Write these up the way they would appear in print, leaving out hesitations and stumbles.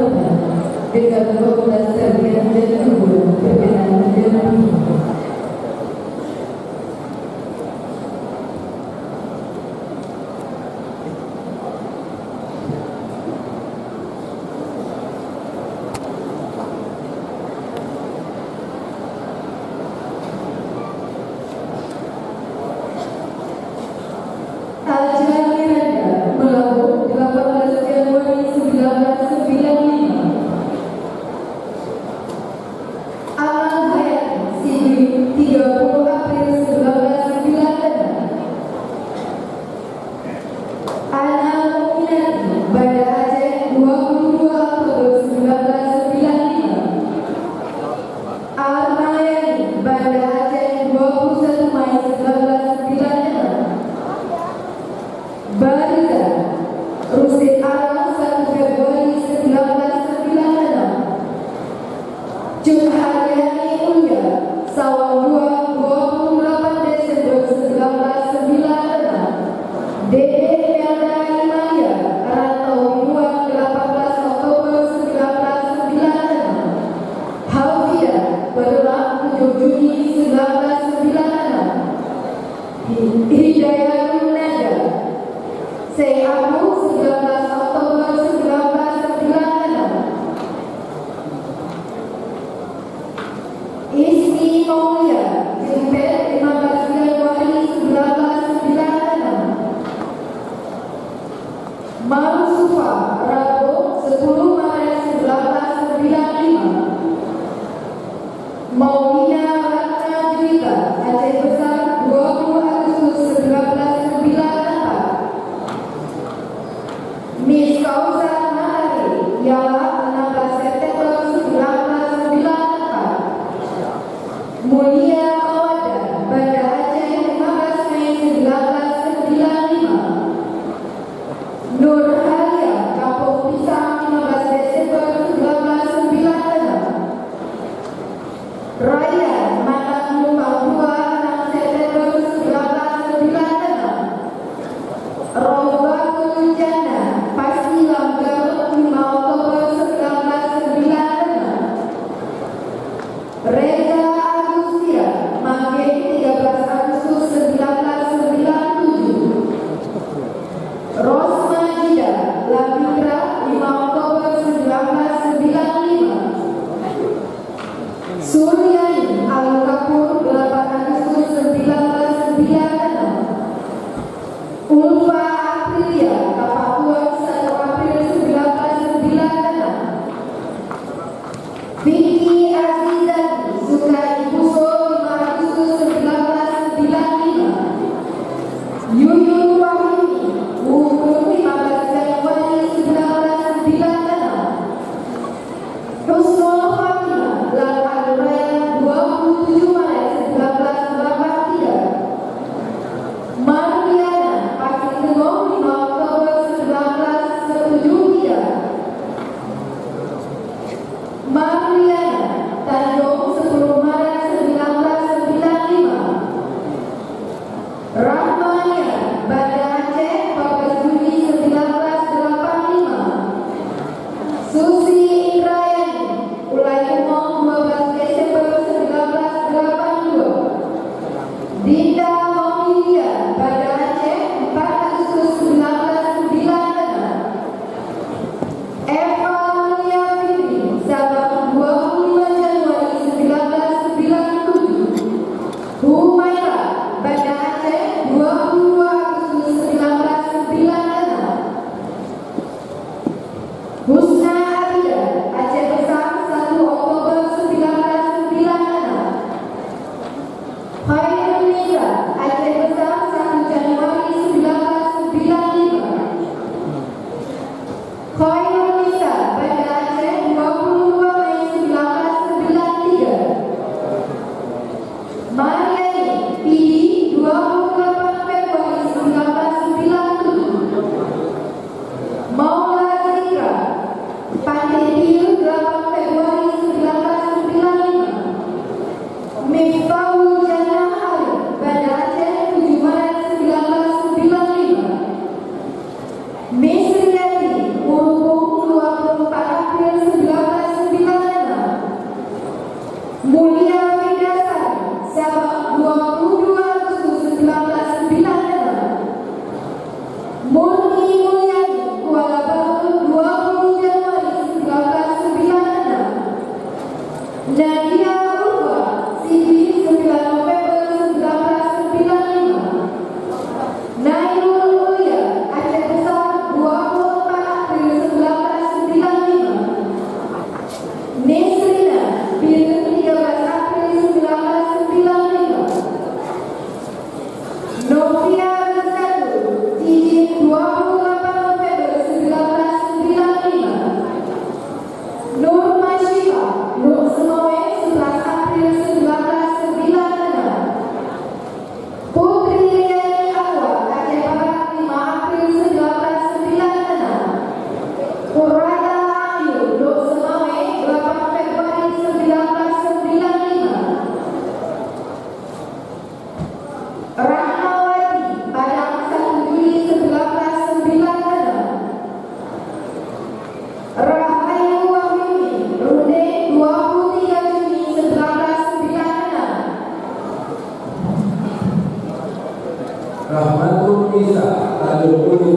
Tuhan dengan fakultas tarbiyah dan ilmu berkenan dengan Reza Agustia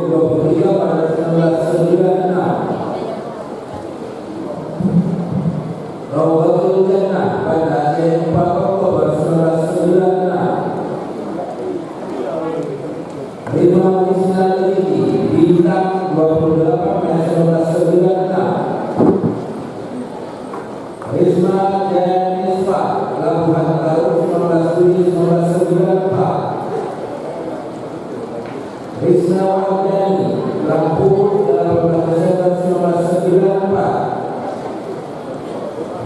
23 pada 1996. Rawdatul Jannah pada Aceh 4 Oktober 1996. Rima Wisnaliti Bintang 28 Mei 1996. Risma Jaya Nisfa Labuhan Baru 19 Juli 1994. Risna Wardani Lampung 18 Desember 1994.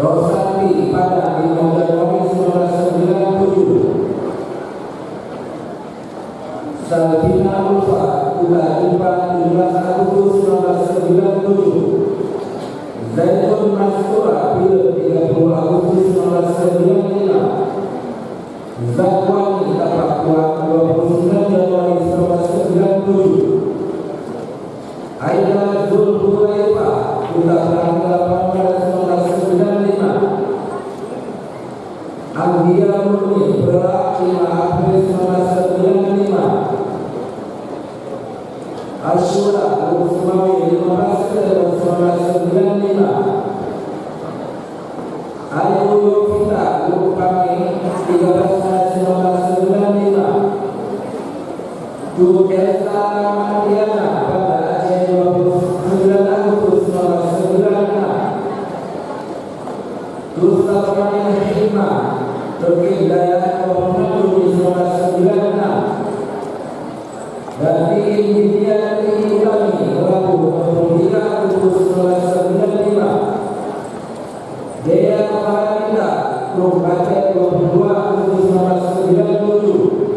Rosanti Padang 5 Januari 1997. Salvina Ulfa Kuala Lumpur 17 Agustus 1997. Zaitun Mastura Bila 30 Agustus 1995. Zakwani Tapak Kuat 29 Januari 1997. Aida Zulhulaifa Utara 18 1995. Anggia Murni Berak 5 April 1995. Asyura Al-Sumawi 15 September 1995. Ayu Yovita Lukami 13 Maret 1995. Jukesa Mariana pada Aceh 29 Agustus 1996. Dustafani Hikmah Turki Daya 26 Juli 1996. Dan India Ulami Rabu 23 Agustus 1995. Dea Maharita Rumpate 22 Agustus 1997.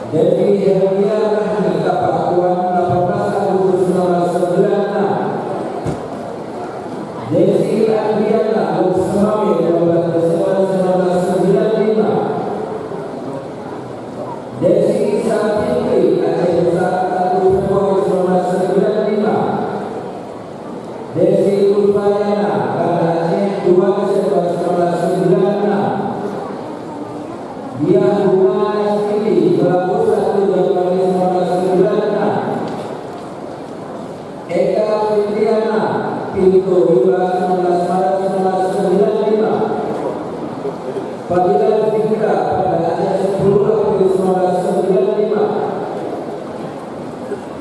Devi Hermia Rahmi Tapakuan 18 Agustus 1996. Desi Andriana Luksemawi 12 Desember 1995. Desi Sapitri Aceh Besar 1 Februari 1995. Desi Ulfayana Banda Aceh 2 Desember 1996. Dia Bunga Yasmini Melabu 1 Januari 1996. Eka Fitriana Pintu 12 19 Maret 1995. Fadilah Zikra pada Aceh 10 April 1995.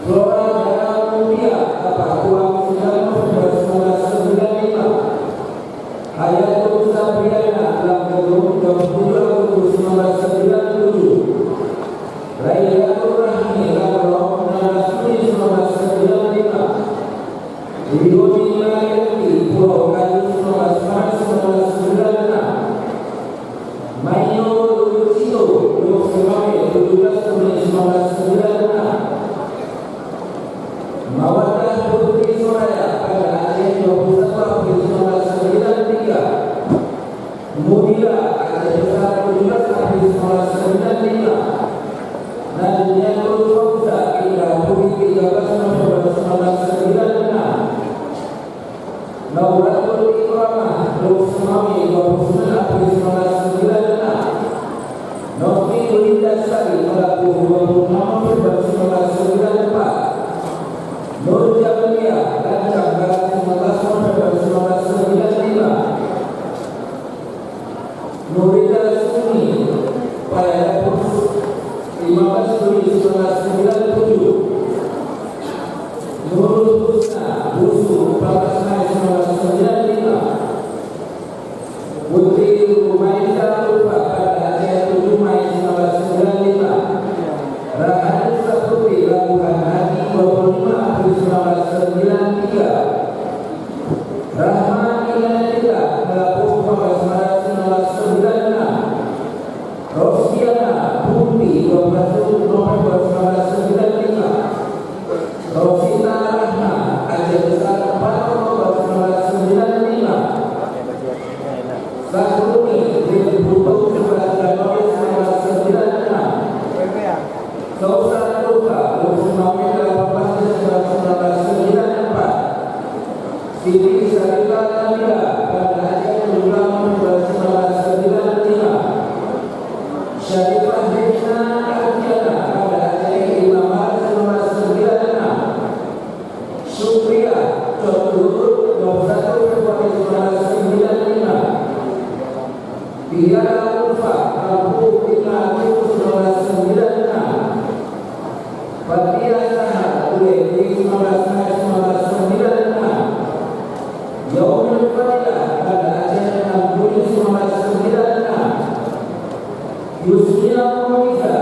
Flora Dara Mulia Tapakuan 9 November 1995. Hayatul Sabriana Langgadung 27 Agustus 1997. Railatul Rahmi Langgadung 16 Juni 1995. Ibu Nayati Pulau Kayu 19 Maret 1996. Maino Lucio Luksemawi 17 Juni 1996. Mawadah Putri Soraya pada Aceh 21 April 1993. Mudila Aceh Besar 17 April 1995. Nadia Nur Fauza Indra Puri 13 November 1996. Nauratul Ikramah Luksemawi 29 April 1996. Novi Linda Sari Melaku 26 November 1994. Nur Jamalia Rancang Barat 19 November 1995. Nurida Suni pada 15 Juli 1997. Nurul Husna Busu 14 Mei 1995. Putri Rumaisa Lupa pada Aceh 7 Mei 1995. Rahan Saputri Labuhan Hati 25 April 1993. Rahman Inanila Melabuh 14 Maret 1996. Rosiana Putri 12 November 1995. Rosita Rahma Aceh Besar 4 Oktober 1995. Sakruni Bin Butuh 11 Januari 1996. Saudara Luka Luksemawi 18 Desember 1994. Siti Sarita Nabila pada Aceh 7 November 1995. Syarifah Hesna Arjana pada Aceh 5 Maret Yusnia Monica,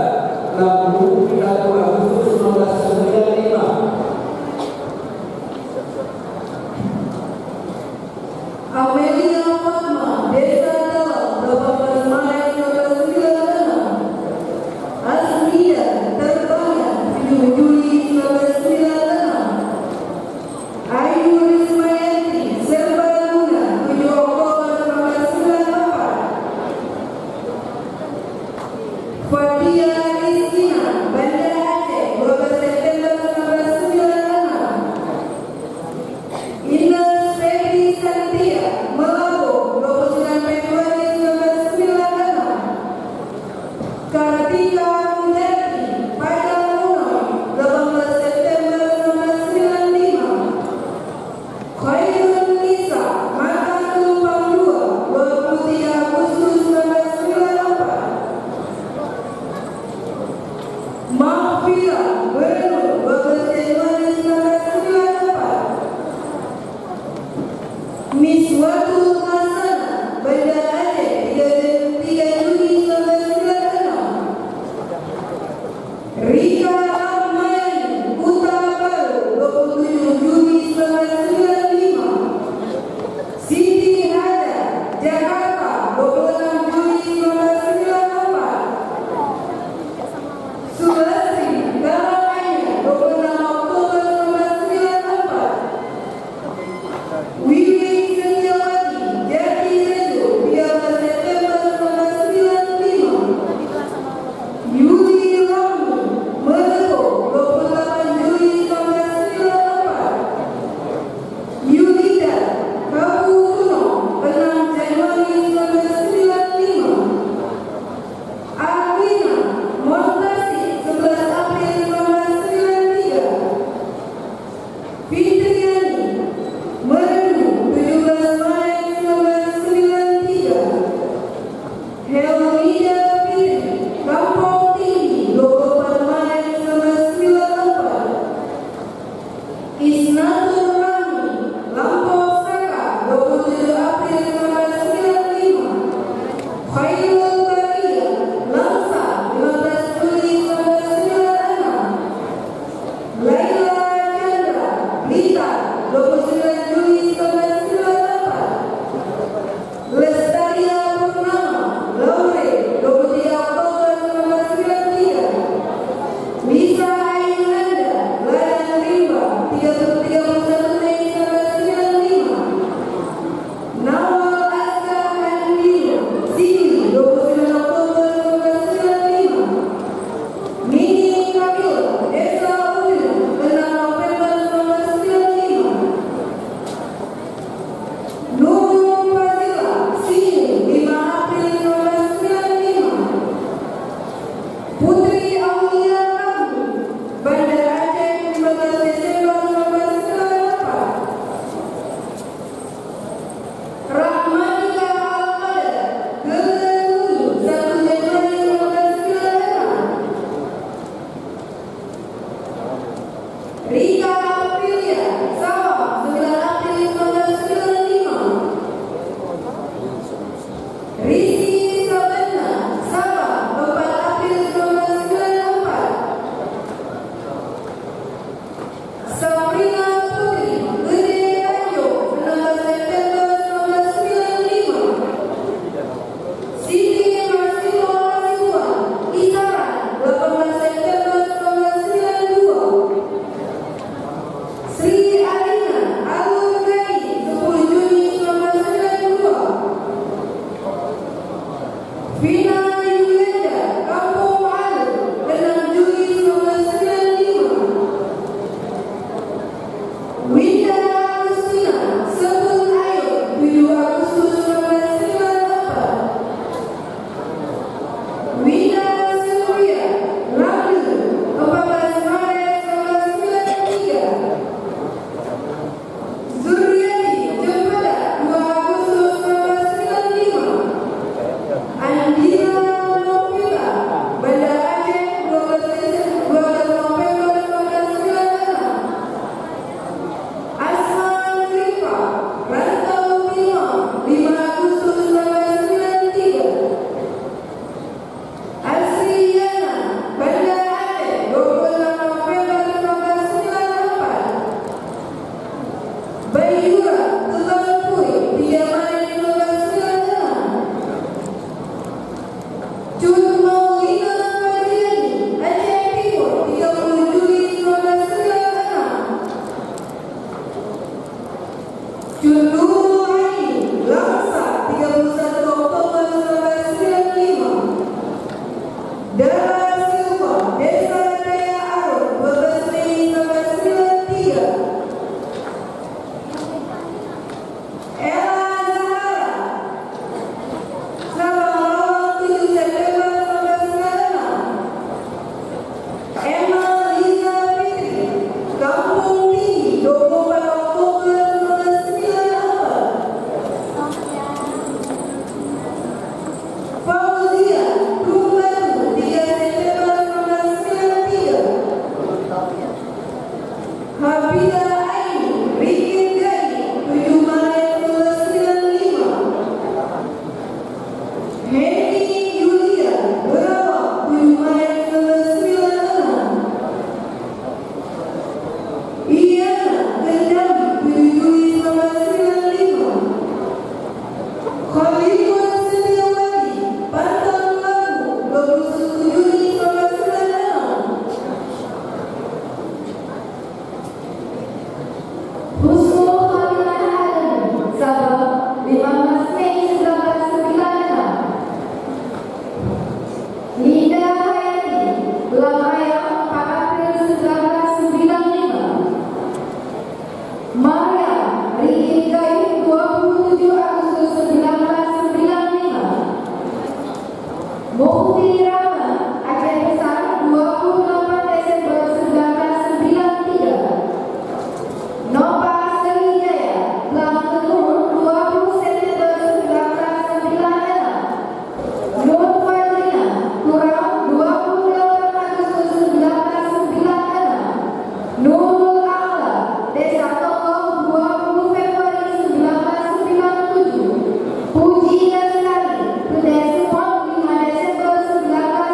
Rabu 1 Agustus 1995. Amelia Fatma, Desa Dalam, 18 Maret 1996. Asmia Terbangan, 7 Juli 1996. Ayu Rismayanti, Serbaluna, 7 Oktober 1994. Fadia Rizkina, Banda Aceh, 12 September 1996. Ines Febri Santia, Melabo, 29 Februari 1996. Kartika Mujati, Padang Unoy, 18 September 1995. Khairul Nisa, Mata Tumpang 2, 23 Agustus 1994. Mahfira Bernur, 12 Januari 1994. Miswatul Hasana, Banda Aceh, 3 Juni 1996. Rika Ahmayani, Kuta Baru, 27 Juni 1995. Siti Hada, Jakarta, 26 Juni 1994. Sulastri Karanganyar, 26 Oktober 1994. Wiwi Setiawati, Jati Rejo, 13 September 1995. Yuli Ramli, Meleko, 28 Juli 1994. Yulida, Kabu Kuno, 6 Januari 1995. Alwina Montasi, 11 April 1993. Fitriani Merendu, 17 Maret 1993. Helmida Fitri, Kampung Tinggi, 24 Maret 1994. Isnatul Rahmi, Lampau Saka, 27 April 1995. Khairul Baria, Langsa, 15 Juli 1996. Laila Chandra, Blitar, 29 Juli 1994. Lestaria Purnama, Laure, 23 Oktober 1993. Lisa Ainanda, Ladang Rimba, 31 Mei 1995. Nawal Aska Andino, Sini, 29 Oktober 1995. Nini Kamila, Desa Udin, 6 November 1995. Nurul Fazila, Sini, 5 April 1995. Putri Aulia Ramli, Banda Aceh, 15 Desember 1994. Rahmatika Al-Qadar, Gelenguni, 1 Januari 1996. Rika Aprilia, Sabah, 9 April 1995. Rizky Sabena, Sabah, 4 April 1994. Sabrina Putri, Gede Tanjung, 16 September 1995. Siti Marsilo Hasibuan, Isaran, 18 September 1992. Sri Alina Alur Gai, 10 Juni 1992. Vina Yulenda, Kampung Alu, 6 Juli 1995. Winda Agustina, Sepul Ayu, 7 Agustus 1994. Winda Sylvia, Ramli, 14 Maret 1993. Zuriati Jempada, 2 Agustus 1995. Andina Puji dan sekali, Desember 5 Desember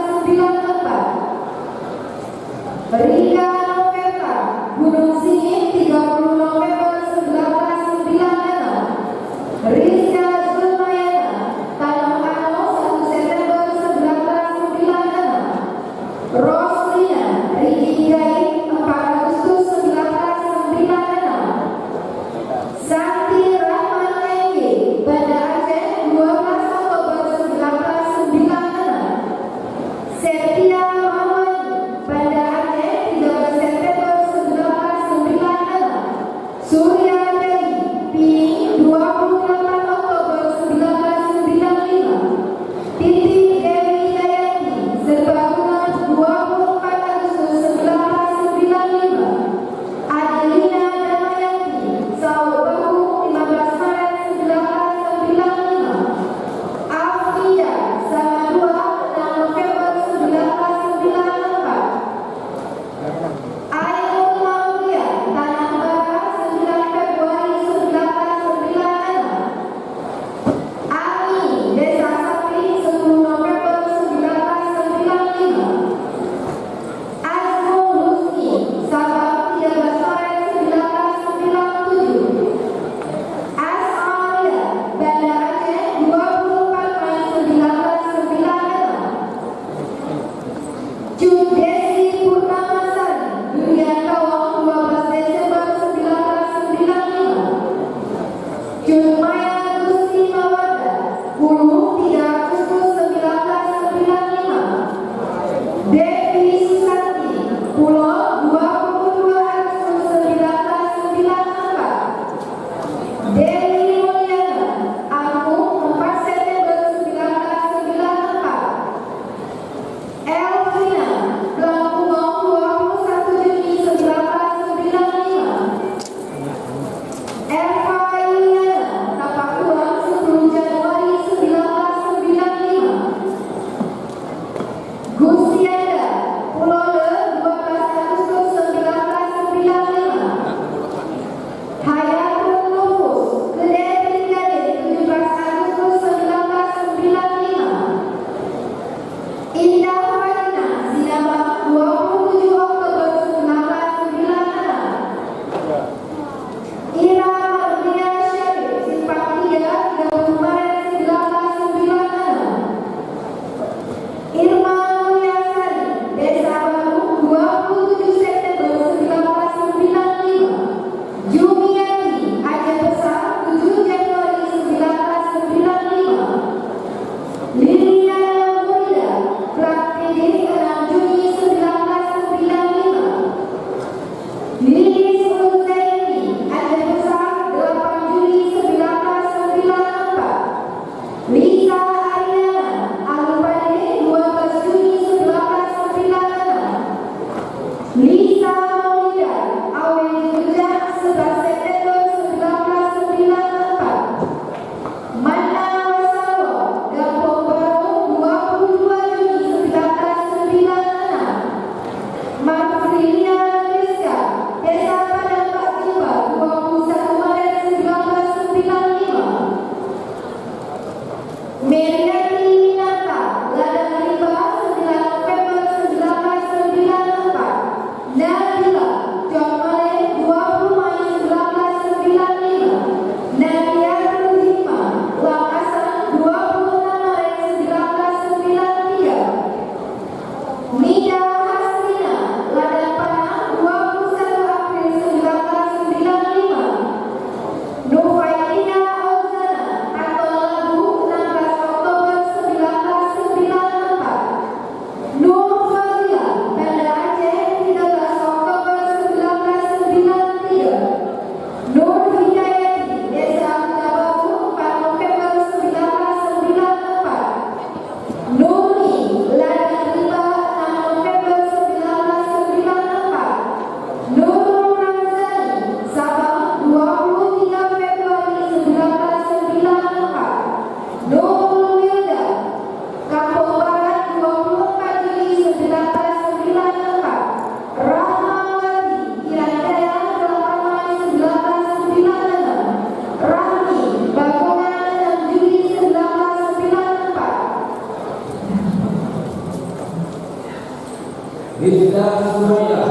Rizda Suraya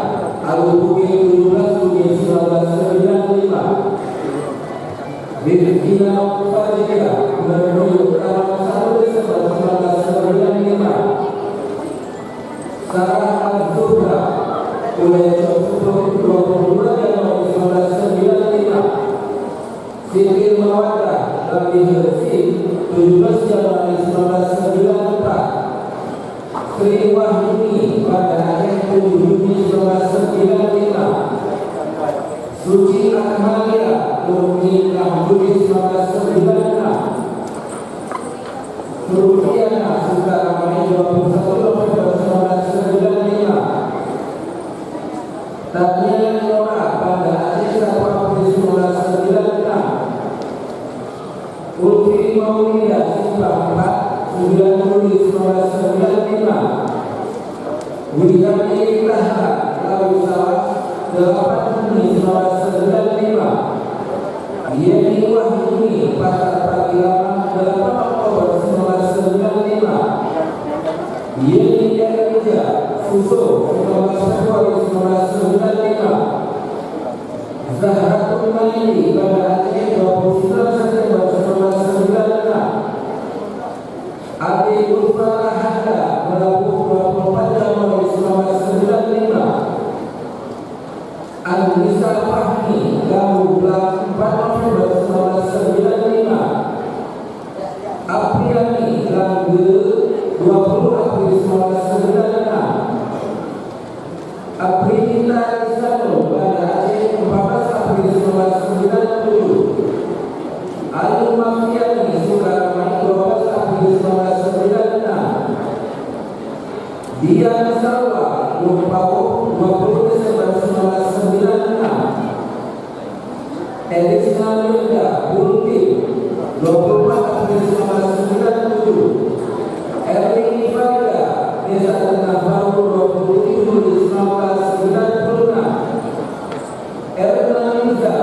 Al-Bukit 17 Juni 1995. Rizkina Fadila Menuju tanggal 1 Desember 1995. Sarah Al-Zuhra Kuliah 22 Januari 1995. Siti Mawadah Rabi Hirsi 17 Januari 1994. Sri Wahyuni pada Aceh 7 Juni 1995. Suci Akmalia Juni 6 Juni 1996. Rupiana Sukaramani 21 November 1995. Tania Nora pada Aceh 1 April 1996. Ulfi Maulida Simpang 4 9 Juli 1995. William Ibrahim Lalu Sawah 8 Juni 1995. Yeni Wahyuni Pasar Pagilama 8 Oktober 1995. Yeni Erija Suso 19 Februari 1995. Zahratul Maili pada Aceh 29 September 1996. Adi Ulfa Handa Melabuh 24 Januari 1995. Anissa Fahmi Lalu 4 November 1995. Apriani Lalu 20 April 1996. Aprinita Isano pada Aceh 14 April 1997. Ayu Mafiani Sukaramani 12 April 1996. Dian Sarwa Lumpau 20 Desember 1996. Elisna Linda Bunti 24 April 1997. Erwin Ibadah Desa Tengah Baru 27 Juli 1996. Erna Liza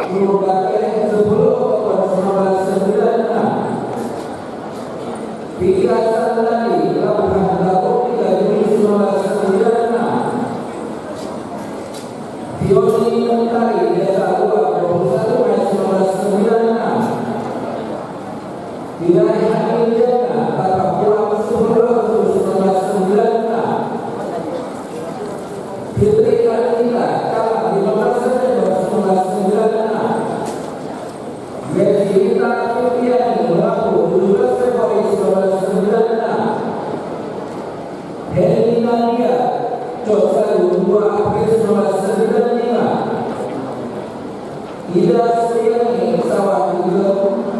Nurbaken 10 Oktober 1996. Pika Sandali Labuhan Labuh 3 Juli 1996. Fioni Mentari Desa Luar 21 Mei 1996. Wilayah Hamil Jana Bapak Pulang 10 Agustus 1996. Fitri Karnila Kalah 15 September 1996. Gresita Fitriani Melaku 17 Februari 1996. Heli Nadia Cosalu 2 April 1995. Ida Suyani Sawah 27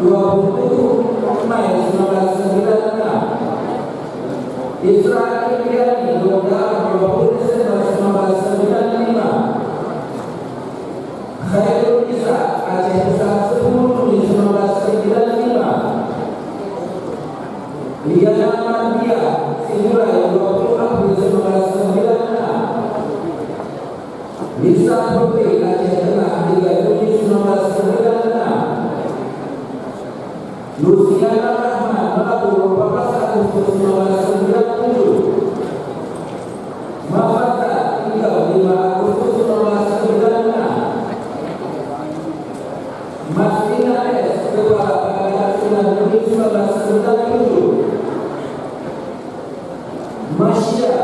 Mei 1996. Isra Indriani 20 Desember 1995. Khairul Isa Aceh Besar 10 Juni 1995. Liana Mardia Sinurai 20 April 1996. Lisa Putri Aceh Tengah 3 Juni 1996. Luciana Rahman Melabu 14 Agustus 1997. Mafata Tinggal 5 Agustus 1996. Mastina S Kepala Pengadilan 9 Juni 1997. Masya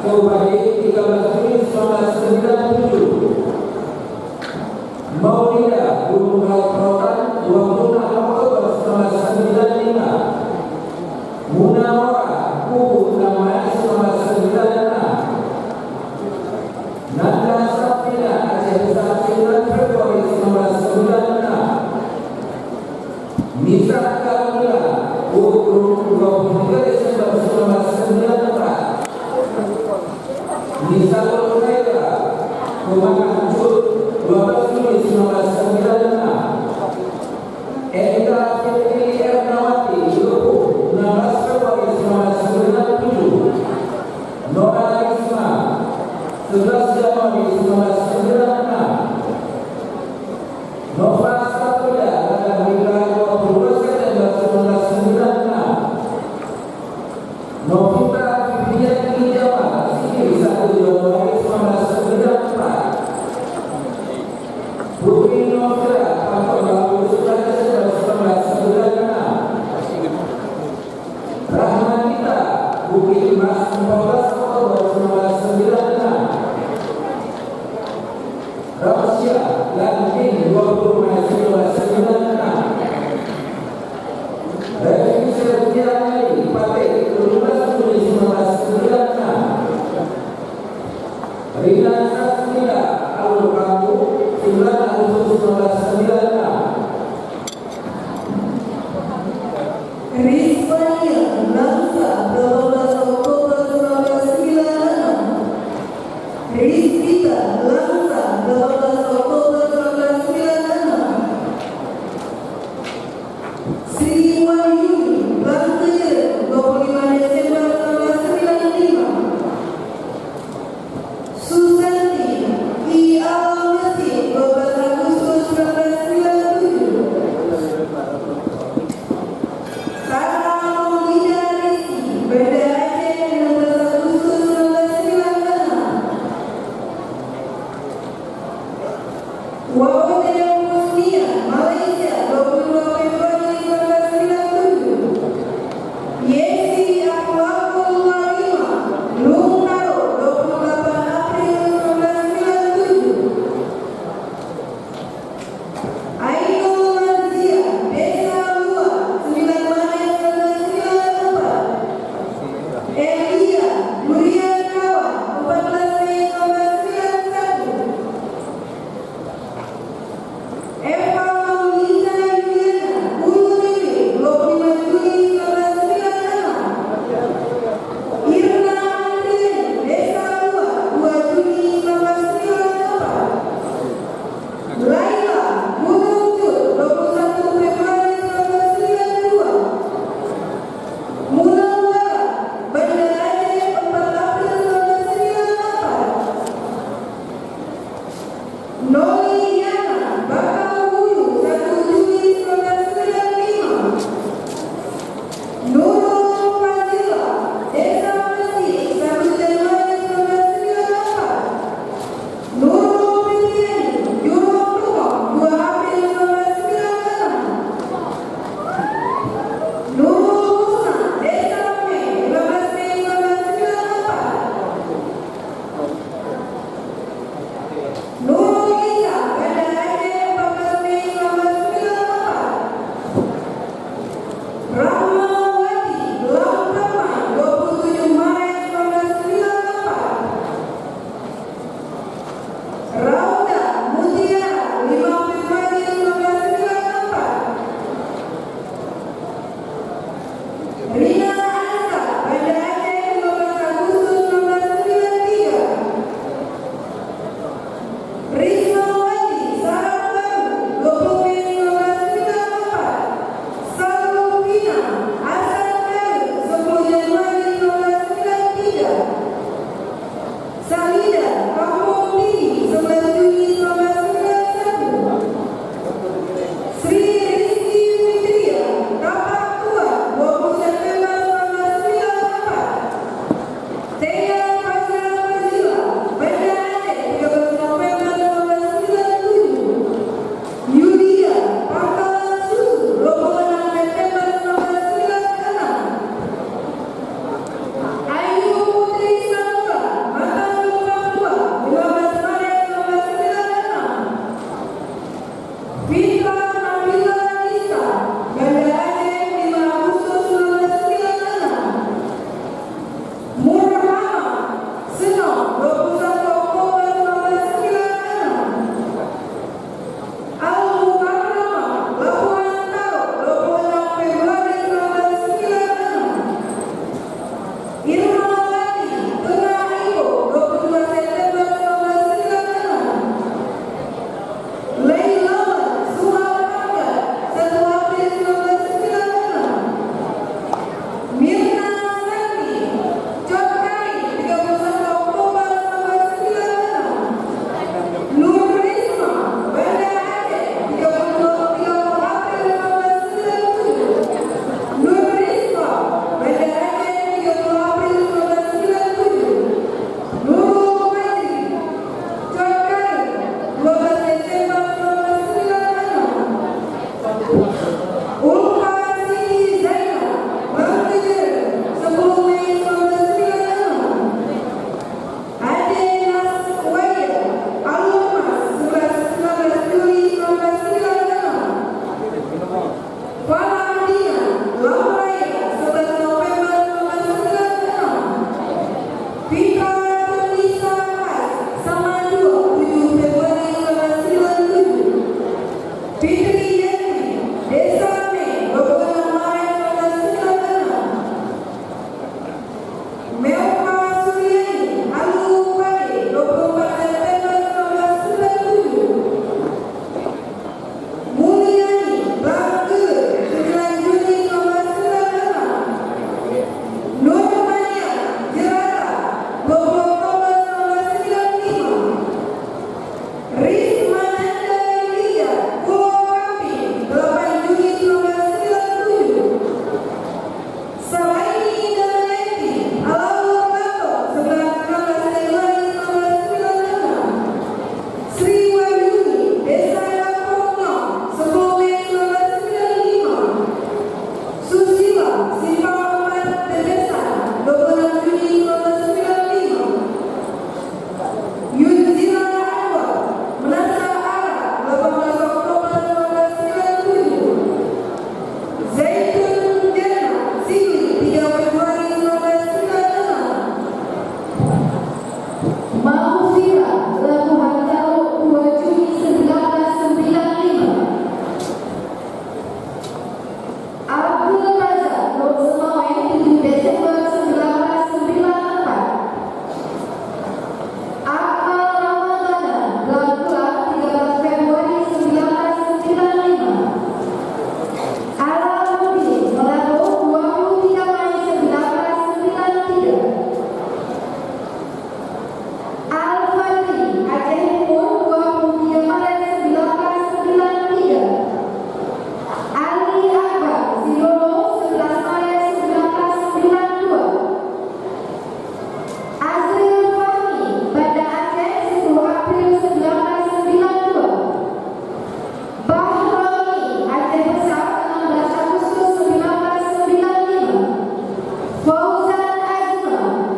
Kabupaten 13 Juni 1997. Maulida Gunung Rotan 26 Oktober 1995. Munawara Kubu 6 Mei 1996. Nanda Safina Aceh Besar 9 Februari 1996. Nisa Kamila Kubu 23 Desember 1994. Nisa Lulaira Kumakan Jul 12 Juli 1996. Eka 14 Oktober 1996. Rahasia Lanting 20 Mei 1996. Revisi Tirangani Patek 17 Juni 1996. Rina Sasmila Alur Kamu 9 Agustus 1996. Rizwania Langsa 12 Oktober 1996. Rizkita Langsa 12 Oktober 1996. Sri Wahyuni Langsa 25 Desember 1995. Susanti I. Al-Masih 12 Agustus 1997. Karena Maulida Rizki Banda Aceh 16 Agustus 1996. Wawada Musnia Malaysia 22 Februari 1997. Yesi Akhlakul Warima Lung Naro 28 April 1997. Ainul Marzia Desa Lua 9 Maret 1994. Elia Durian Kawan 14 Mei 1991. Eva Maulida Yuliana Ulu Dewi 25 Juli 1996. Irna Andriani Desa Lua 2 Juni 1994. Laila Gunung Jur 21 Februari 1992. Munawwara Banda Aceh 4 April 1994. Noli Yana Bakal Hulu 1 Juli 1995. Nurul Fazila Desa Mesir 1 Januari 1994. Nurul Fitriani Jurong Rumah 2 April 1996. Nurul Husna Desa Mei 15 Mei 1994. Nurul Isa Banda Aceh 14 Mei 1994. Rahmawati Lam Permai 27 Maret 1994. Rauda Mutiara 5 Februari 1994. Rina Ansa Banda Aceh 15 Agustus 1993. Rismawati Sarang Baru 20 Mei 1994. Salufina Hasan Baru 10 Januari 1993. Salida Kampung Tinggi 11 Juni 1991. Sri Rizki Fitria Tapak Tua 20 September 1994. Tea Fazla Fazila Banda Aceh 13 November 1997. Yulia Pangkalan Susu 26 September 1996. Ayu Putri Samura Mataram Papua 15 Maret 1996. Fitra Nabila Nisa Banda Aceh 5 Agustus 1996. Muhammad Seno 21 Oktober 1996. Al-Mukarramah Labuan Taro 26 Februari 1996. Irmawati Tengah Ibo 22 September 1996. Leilawan Suhal Panggat 1 April 1996. Mirna Sakti Cotka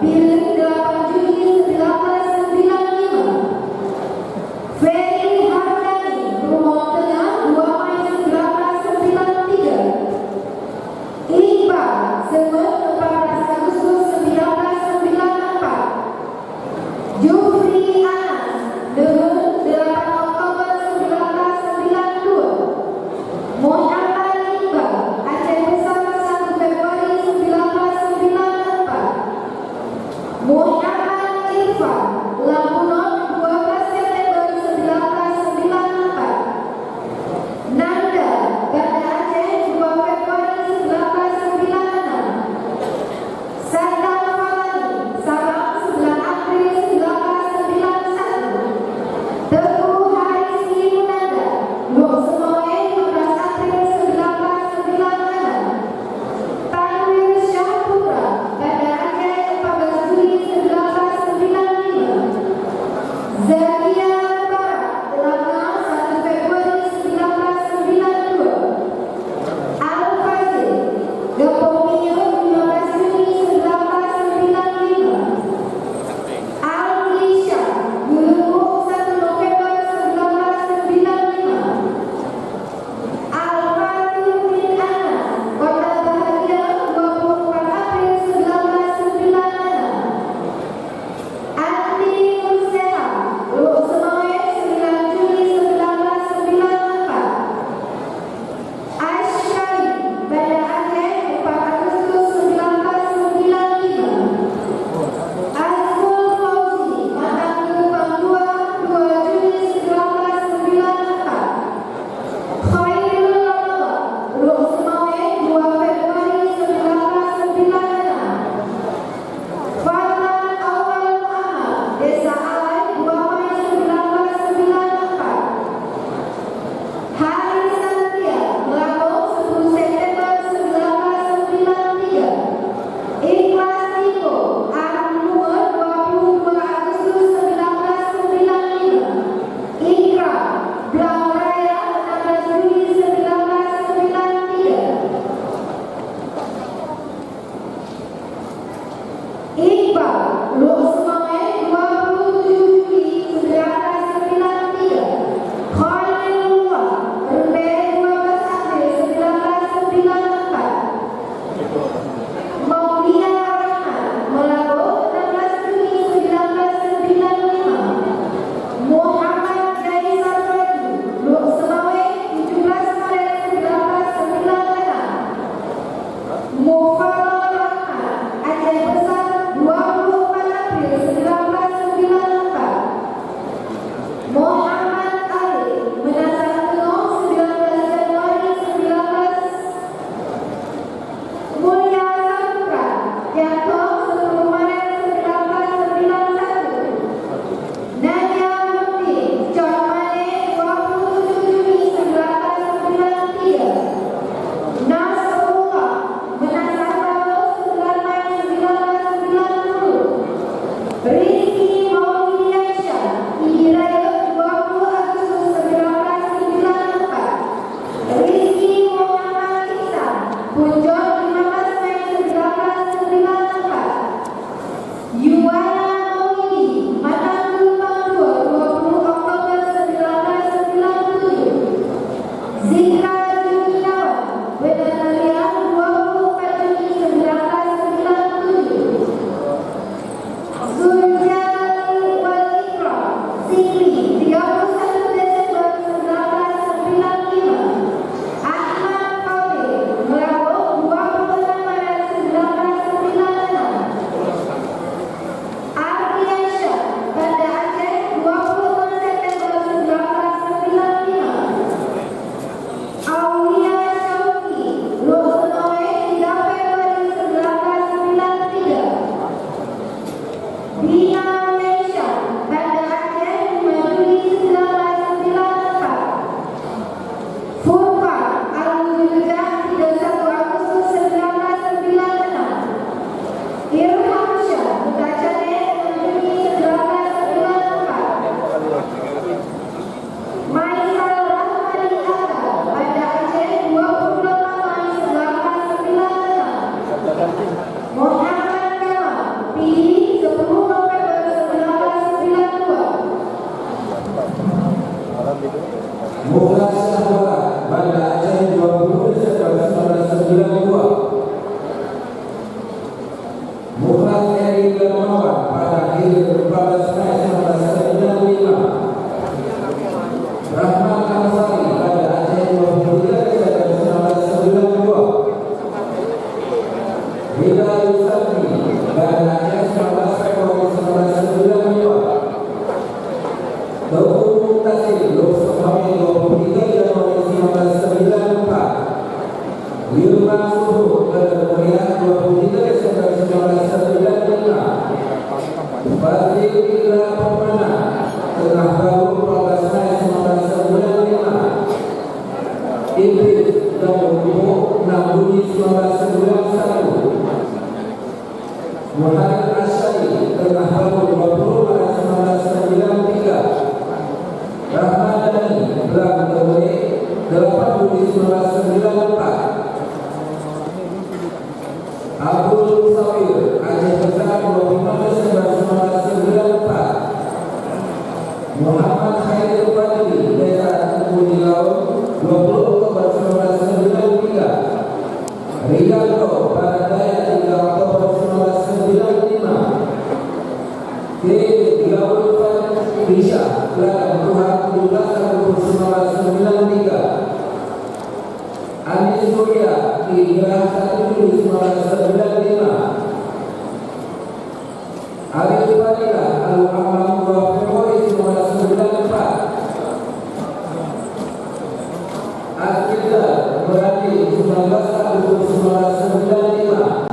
Billy 8 Juni 1995. Ferry Hardani Rumah Tengah 2 Mei 1993. Iqbal Semen 14 Agustus 1994. Jufri Anas Deun 8 Oktober 1992. Muhammad Iqbal Aceh Besar 1 Februari 1994. Muhammad Irfan Lampunon 12 September 1994. Nanda Banda Aceh 2 Februari 1996. Saddam Falani Sabang 9 April 1991. Teguh Haris Yunanda Lok Semoe 15 April 1996. Tanwir Syahpura Banda Aceh 14 Juli 1995. Zakia Barat Delangau 1 Februari 1992. Al-Fazil Gepong Minyo 15 Juni 1995. Al-Lisha Gulunguk 1 November 1995. Al-Fatih bin Anas Kota Bahagia 24 April 1996. Andi Nurseha Lok Semoe 9 Juli 1994. Asyari Banda Aceh 4 Agustus 1995. Azmul Fauzi Matang Gebang 2 Juli 1994. Khairul Ramadan Lok Semoe 2 Februari 1996. Fadlan Awal Muhammad Desa Alai 2 Mei 1994. Hari Satria Melambung 10 September 1993. Ikhlas Tiko Ar-Nur 22 Agustus 1995. Ikra Blang Raya 16 Juli 1993. Iqbal Lok Semoe 27 Juli 1993. Khalilullah Rende 12 April 1994. Maulia Rahman Melabo 16 Juni 1995. Muhammad Dai Sarwadi Lok Semoe 17 Maret 1996. Mufarrah Rahman Aceh Besar 24 April 1994. Muhammad Ali Menasar Tengah 19 Januari 19. Mulia Saputra Jatuh 10 Maret 1991. Nadia Mukti Cok Male 27 Juni 1993. Nasrullah Menasar Baru 9 Mei 1990. Rizky Maulidiansyah Hijraya 20 Agustus 1994. Rizky Muhammad Ihsan Puncak 15 Mei 1994. Yuwana Maulidi Matang Gebang 2 20 Oktober 1997. Zikra Juniawan Wedanarian 24 Juni 1997. Zuljalali wal Ikram Zikri 31 Desember 1995. Ahmad Fadil Melabo 26 Maret 1996. Ardiansyah Banda Aceh 26 September 1995. Aulia Syauki Lok Semoe 3 Februari 1993. Bina Malaysia Banda Aceh 5 Juli 1994. Furqan Al-Wujudjah 31 Agustus 1996. Irham Syah Bukacane 6 Juni 1994. Maisal Rahmani Atta Banda Aceh 28 Mei 1996. Muhammad Kamal Pilih 10 November 1992. Muhammad Syahwara, Banda Aceh 20 Desember 1992. Muhammad Eri Darmawan, pada akhir 14 Mei 1995. Rahmat Kamsari, Banda Aceh 23 Desember 1992. Rida Yusafni, Banda Aceh 19 Februari 1992. Teuku Muktasir, Loksomami 23 Januari 1994. Wilman Suhu, Kedemurian 23 Desember 1995. Fadil Ira Pemana, Tengah Baru 12 Mei 1995. Idris Damumu 6 Juni 1991. Muhammad Asyari, Tengah Baru 20 Maret 1993. Rahmadani Belang Dewe 8 Juli 1994. Abdul Musawir Aceh Besar 25 Desember 1994. Muhammad Khairul Fadli Desa Tugu di Laut 20 Oktober 1993. Rianto Baradaya 3 Oktober 1995. K. Gaul Fadlisha Belakang Tuhan 17 Agustus 1993. Anis Surya Hijrah 1 Juli 1995. Arif Fadila Al-Amal 2 Februari 1994. Asyidah Berani 19 Agustus 1995.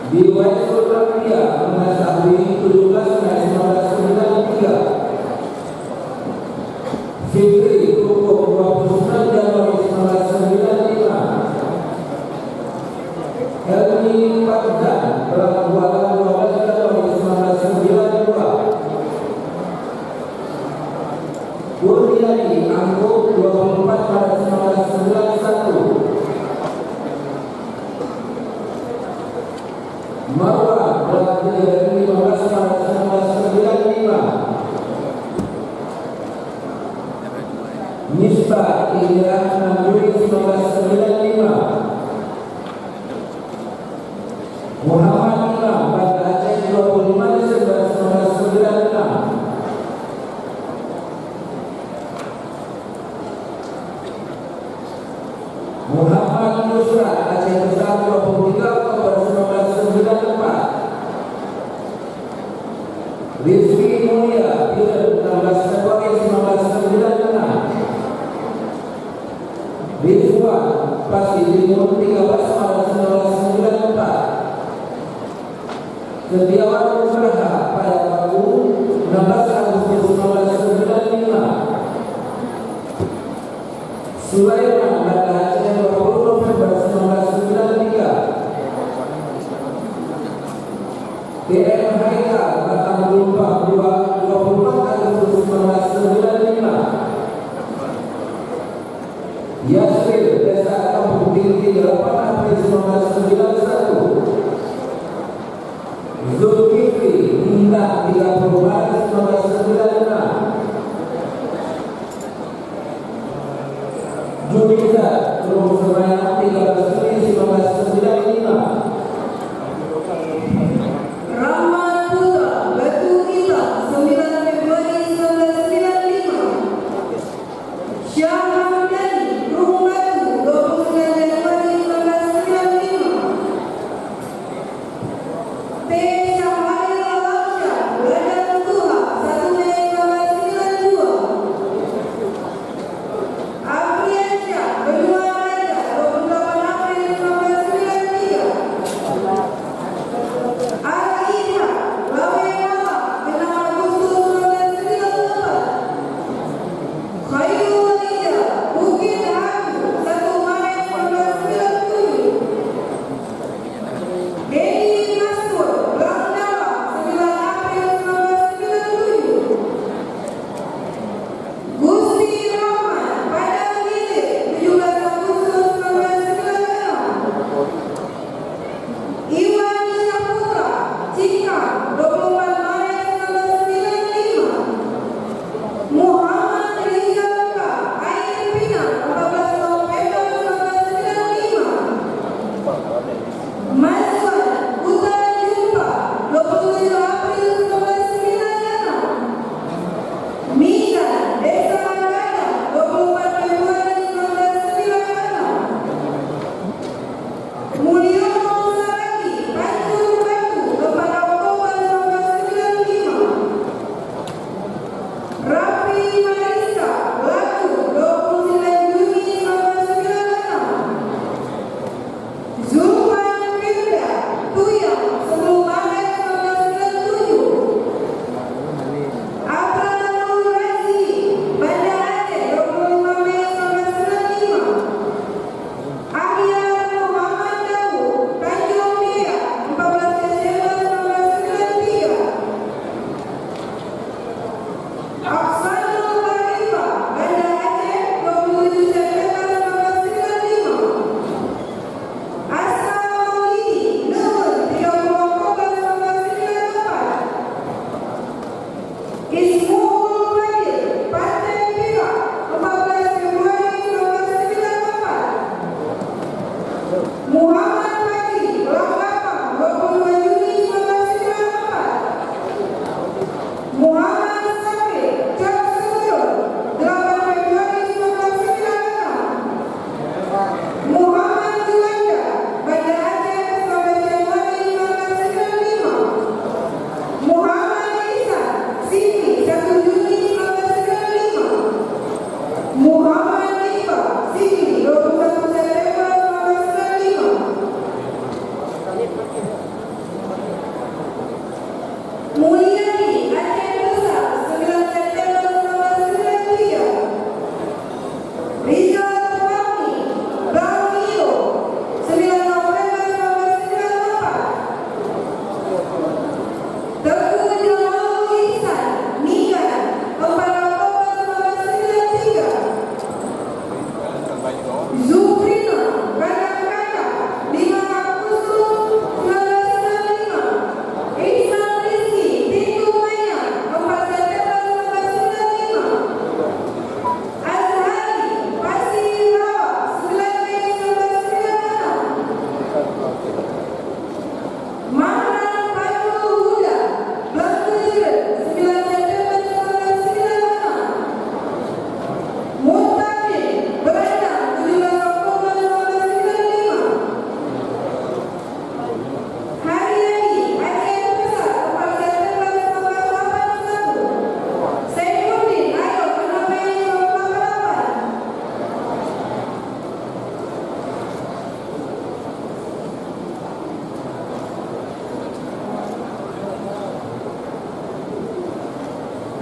Di Waisul Ramia Menasahwi 17 Mei 1993. Fitri Hukum 29 Januari 1995. Helmi Paddan Berangkuala 12 Januari 1992. Kurniani Angkut 24 Maret 1991. Marwah berarti dari 15 Maret 1995. Misbah Indra 6 Juli 1995. Muhammad Imam Banda Aceh 25 Desember 1996. Muhammad Nusrat Aceh Besar 23 Oktober 1994. Rizki Mulia Biren 16 Februari 1996. Rizwan Pasir Timur 13 Maret 1994. Setiawan Usaha pada Paku 16 Agustus 1995. Sulaiman Banda Aceh 20 November 1993. DM Haikal Batam Lumpang 24 Agustus 1995. Yasir Desa Kampung Tinggi 8 April 1991. Zulkifli Bintang 30 Maret 1996. Junisa Teluk Semayang 13 Juni 1995. Rahmat Putra Batu Kita 9 Februari 1995. Syah Hamdani Rumah Batu 29 Januari 1995. T. Syahari Alamsyah Ladang Tuhan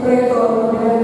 Rektor